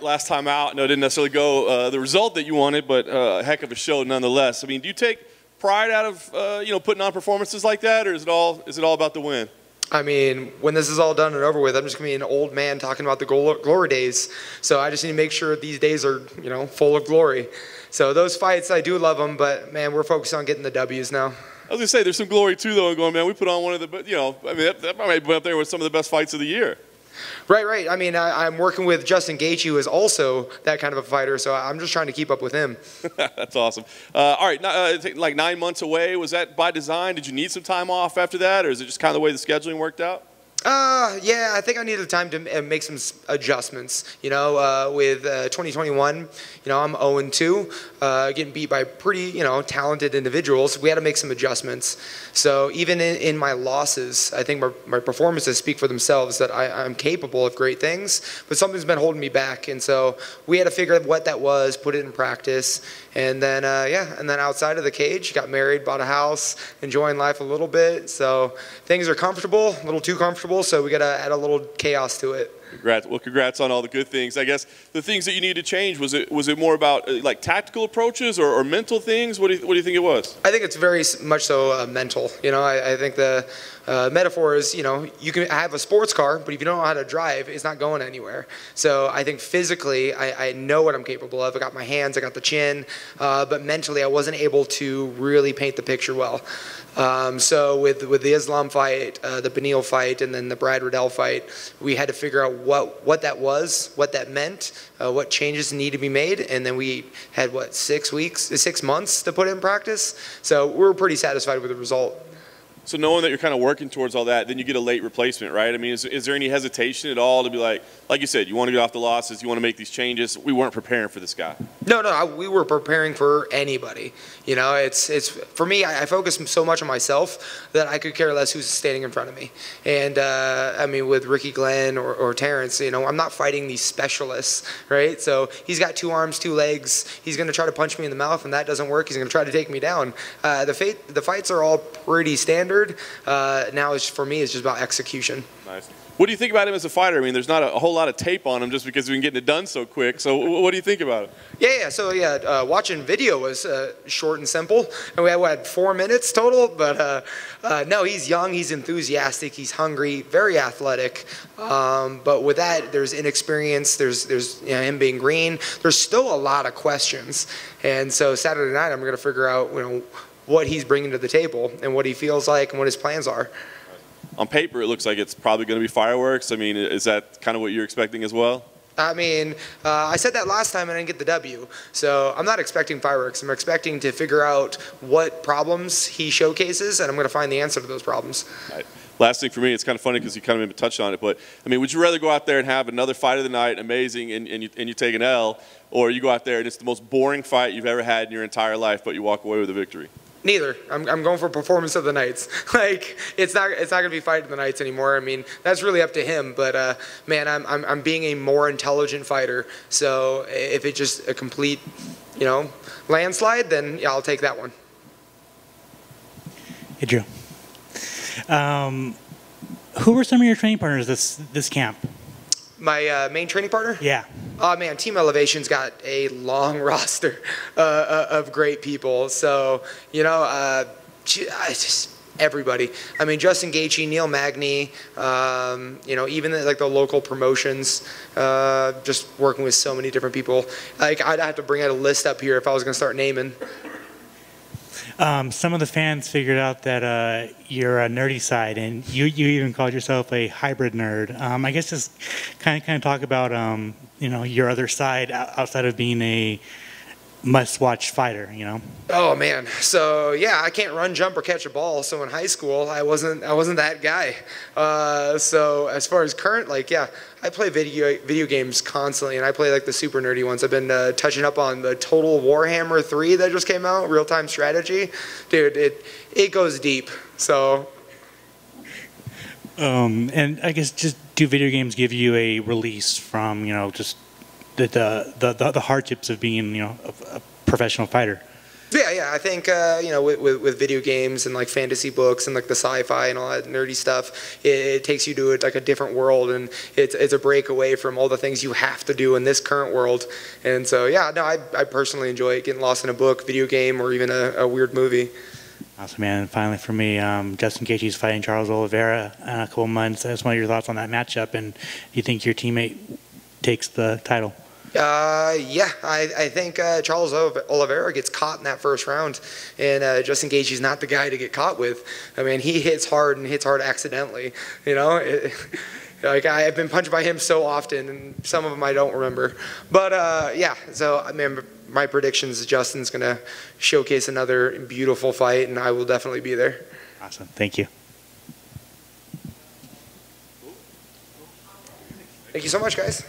last time out. No, it didn't necessarily go the result that you wanted, but a heck of a show nonetheless. I mean, do you take pride out of putting on performances like that, or is it all about the win? I mean, when this is all done and over with, I'm just going to be an old man talking about the glory days. So I just need to make sure these days are, full of glory. So those fights, I do love them, but, man, we're focused on getting the W's now. I was going to say, there's some glory, too, though, in going, man, we put on one of the, that might be up there with some of the best fights of the year. Right. I mean, I'm working with Justin Gaethje, who is also that kind of a fighter, so I'm just trying to keep up with him. That's awesome. All right, like 9 months away. Was that by design? Did you need some time off after that, or is it just kind of the way the scheduling worked out? Yeah, I think I needed time to make some adjustments. With 2021, I'm 0-2, getting beat by pretty, talented individuals. We had to make some adjustments. So even in my losses, I think my performances speak for themselves, that I'm capable of great things, but something's been holding me back. And so we had to figure out what that was, put it in practice, and then, and then outside of the cage, got married, bought a house, enjoying life a little bit. So things are comfortable, a little too comfortable. So we got to add a little chaos to it. Congrats. Well, congrats on all the good things. I guess the things that you need to change, was it more about like tactical approaches or mental things? What do you think it was? I think it's very much so mental. I think the metaphor is, you can have a sports car, but if you don't know how to drive, it's not going anywhere. So I think physically, I know what I'm capable of. I got my hands, I got the chin, but mentally, I wasn't able to really paint the picture well. So with the Islam fight, the Beneil fight, and then the Brad Riddell fight, we had to figure out what that was, what that meant, what changes need to be made, and then we had 6 months to put it in practice. So we were pretty satisfied with the result. So knowing that you're kind of working towards all that, then you get a late replacement, right? I mean, is there any hesitation at all to be like you said, you want to get off the losses, you want to make these changes? We weren't preparing for this guy. No, we were preparing for anybody. It's for me, I focus so much on myself that I could care less who's standing in front of me. And I mean, with Ricky Glenn or Terrence, I'm not fighting these specialists, right? So he's got 2 arms, 2 legs. He's going to try to punch me in the mouth, and that doesn't work. He's going to try to take me down. The fights are all pretty standard. Now, for me, it's just about execution. Nice. What do you think about him as a fighter? I mean, there's not a whole lot of tape on him just because we've been getting it done so quick. So what do you think about it? Yeah. So, watching video was short and simple. And we had 4 minutes total. But, no, he's young. He's enthusiastic. He's hungry. Very athletic. But with that, there's inexperience. There's him being green. There's still a lot of questions. And so Saturday night, I'm going to figure out, what he's bringing to the table and what he feels like and what his plans are. On paper, it looks like it's probably going to be fireworks. I mean, is that kind of what you're expecting as well? I mean, I said that last time and I didn't get the W. So I'm not expecting fireworks. I'm expecting to figure out what problems he showcases, and I'm going to find the answer to those problems. Right. Last thing for me, it's kind of funny because you kind of maybe touched on it, but I mean, would you rather go out there and have another fight of the night, amazing, and you take an L, or you go out there and it's the most boring fight you've ever had in your entire life, but you walk away with a victory? Neither. I'm going for performance of the nights. It's not going to be fight of the nights anymore. I mean, that's really up to him. But man, I'm being a more intelligent fighter. So if it's just a complete, landslide, then yeah, I'll take that one. Hey, Drew. Who were some of your training partners this camp? My main training partner? Yeah. Oh, man, Team Elevation's got a long roster of great people. So, just everybody. I mean, Justin Gaethje, Neil Magny, even the local promotions, just working with so many different people. I'd have to bring out a list up here if I was going to start naming. Some of the fans figured out that you're a nerdy side, and you even called yourself a hybrid nerd. I guess just kind of talk about your other side outside of being a must-watch fighter. Oh man, so yeah, I can't run, jump, or catch a ball. So in high school, I wasn't that guy. So as far as current, I play video games constantly, and I play the super nerdy ones. I've been touching up on the Total Warhammer 3 that just came out, real-time strategy. Dude, it goes deep. So. And I guess just do video games give you a release from just the hardships of being a professional fighter? Yeah. I think with video games and like fantasy books and like the sci-fi and all that nerdy stuff, it takes you to like a different world, and it's a break away from all the things you have to do in this current world. And so yeah, no, I personally enjoy it, getting lost in a book, video game, or even a weird movie. Awesome, man. And finally, for me, Justin Gaethje's fighting Charles Oliveira in a couple months. I just want your thoughts on that matchup, and do you think your teammate takes the title? Yeah, I think Charles Oliveira gets caught in that first round, and Justin Gaethje's not the guy to get caught with. I mean, he hits hard and hits hard accidentally. Like I've been punched by him so often, and some of them I don't remember. But yeah, so I mean, my prediction is Justin's gonna showcase another beautiful fight, and I will definitely be there. Awesome, thank you. Thank you so much, guys.